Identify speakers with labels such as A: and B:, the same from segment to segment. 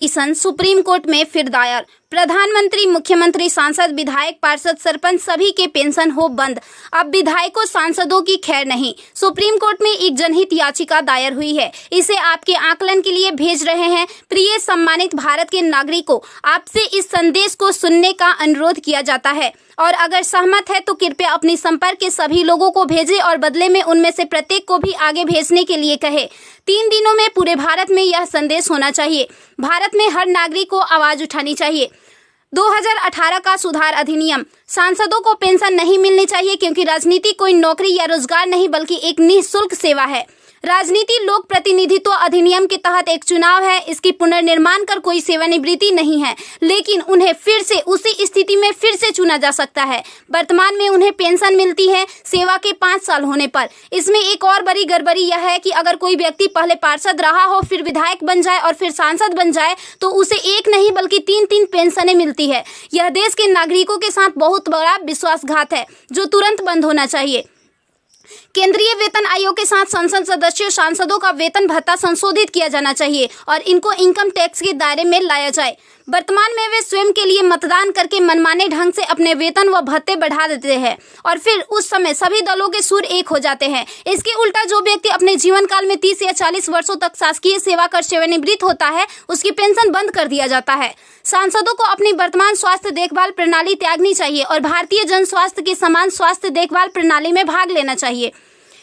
A: Petition supreme court में फिर दायर। प्रधानमंत्री, मुख्यमंत्री, सांसद, विधायक, पार्षद, सरपंच सभी के पेंशन हो बंद। अब विधायकों, सांसदों की खैर नहीं। सुप्रीम कोर्ट में एक जनहित याचिका दायर हुई है। इसे आपके आकलन के लिए भेज रहे हैं। प्रिय सम्मानित भारत के नागरिकों, आपसे इस संदेश को सुनने का अनुरोध किया जाता है और अगर सहमत है तो कृपया अपने संपर्क के सभी लोगों को भेजें और बदले में उनमें से प्रत्येक को भी आगे भेजने के लिए कहें। 3 दिनों में पूरे भारत में यह संदेश होना चाहिए। भारत में हर नागरिक को आवाज उठानी चाहिए। 2018 का सुधार अधिनियम। सांसदों को पेंशन नहीं मिलनी चाहिए क्योंकि राजनीति कोई नौकरी या रोजगार नहीं बल्कि एक निःशुल्क सेवा है। राजनीति लोक प्रतिनिधित्व अधिनियम के तहत एक चुनाव है। इसकी पुनर्निर्माण कर कोई सेवानिवृत्ति नहीं है, लेकिन उन्हें फिर से उसी स्थिति में फिर से चुना जा सकता है। वर्तमान में उन्हें पेंशन मिलती है सेवा के 5 साल होने पर। इसमें एक और बड़ी गड़बड़ी यह है कि अगर कोई व्यक्ति पहले पार्षद रहा हो, फिर विधायक बन जाए और फिर सांसद बन जाए तो उसे एक नहीं बल्कि 3-3 पेंशनें मिलती है। यह देश के नागरिकों के साथ बहुत बड़ा विश्वासघात है जो तुरंत बंद होना चाहिए। केंद्रीय वेतन आयोग के साथ संसद सदस्यों, सांसदों का वेतन भत्ता संशोधित किया जाना चाहिए और इनको इनकम टैक्स के दायरे में लाया जाए। वर्तमान में वे स्वयं के लिए मतदान करके मनमाने ढंग से अपने वेतन व भत्ते बढ़ा देते हैं और फिर उस समय सभी दलों के सुर एक हो जाते हैं। इसके उल्टा जो व्यक्ति अपने जीवन काल में 30 या 40 वर्षों तक शासकीय सेवा कर सेवानिवृत्त होता है, उसकी पेंशन बंद कर दिया जाता है। सांसदों को अपनी वर्तमान स्वास्थ्य देखभाल प्रणाली त्यागनी चाहिए और भारतीय जन स्वास्थ्य के समान स्वास्थ्य देखभाल प्रणाली में भाग लेना चाहिए।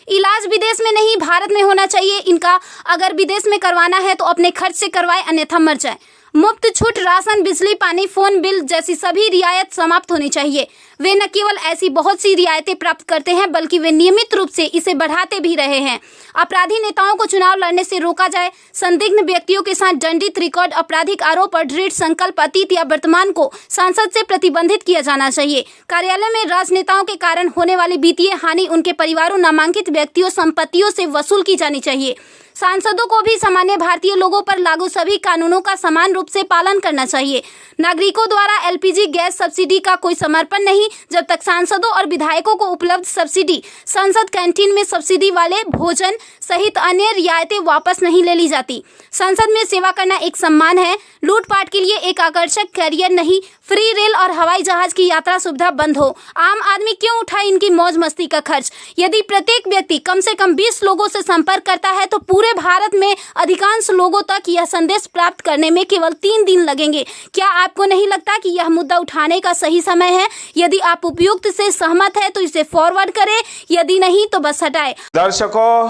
A: इलाज विदेश में नहीं, भारत में होना चाहिए इनका। अगर विदेश में करवाना है तो अपने खर्च से करवाए, अन्यथा मर जाए। मुफ्त छूट, राशन, बिजली, पानी, फोन बिल जैसी सभी रियायत समाप्त होनी चाहिए। वे न केवल ऐसी बहुत सी रियायतें प्राप्त करते हैं बल्कि वे नियमित रूप से इसे बढ़ाते भी रहे हैं। अपराधी नेताओं को चुनाव लड़ने से रोका जाए। संदिग्ध व्यक्तियों के साथ दंडित रिकॉर्ड, आपराधिक आरोप और दृढ़ संकल्प अतीत या वर्तमान को संसद से प्रतिबंधित किया जाना चाहिए। कार्यालय में राजनेताओं के कारण होने वाली वित्तीय हानि उनके परिवारों, नामांकित व्यक्तियों, संपत्तियों से वसूल की जानी चाहिए। सांसदों को भी सामान्य भारतीय लोगों पर लागू सभी कानूनों का समान रूप से पालन करना चाहिए। नागरिकों द्वारा एलपीजी गैस सब्सिडी का कोई समर्पण नहीं जब तक सांसदों और विधायकों को उपलब्ध सब्सिडी, संसद कैंटीन में सब्सिडी वाले भोजन सहित अन्य रियायतें वापस नहीं ले ली जाती। संसद में सेवा करना एक सम्मान है, लूटपाट के लिए एक आकर्षक कैरियर नहीं। फ्री रेल और हवाई जहाज की यात्रा सुविधा बंद हो। आम आदमी क्यों उठाए इनकी मौज मस्ती का खर्च? यदि प्रत्येक व्यक्ति कम से कम 20 लोगों से संपर्क करता है तो पूरे भारत में अधिकांश लोगों तक यह संदेश प्राप्त करने में केवल 3 दिन लगेंगे। क्या आपको नहीं लगता कि यह मुद्दा उठाने का सही समय है? यदि आप उपयुक्त से सहमत है तो इसे फॉरवर्ड करें, यदि नहीं तो बस हटाएं।
B: दर्शकों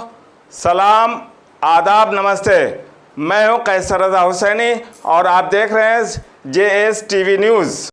B: सलाम, आदाब, नमस्ते। मैं हूं कैसर रजा हुसैनी और आप देख रहे हैं JS TV न्यूज़।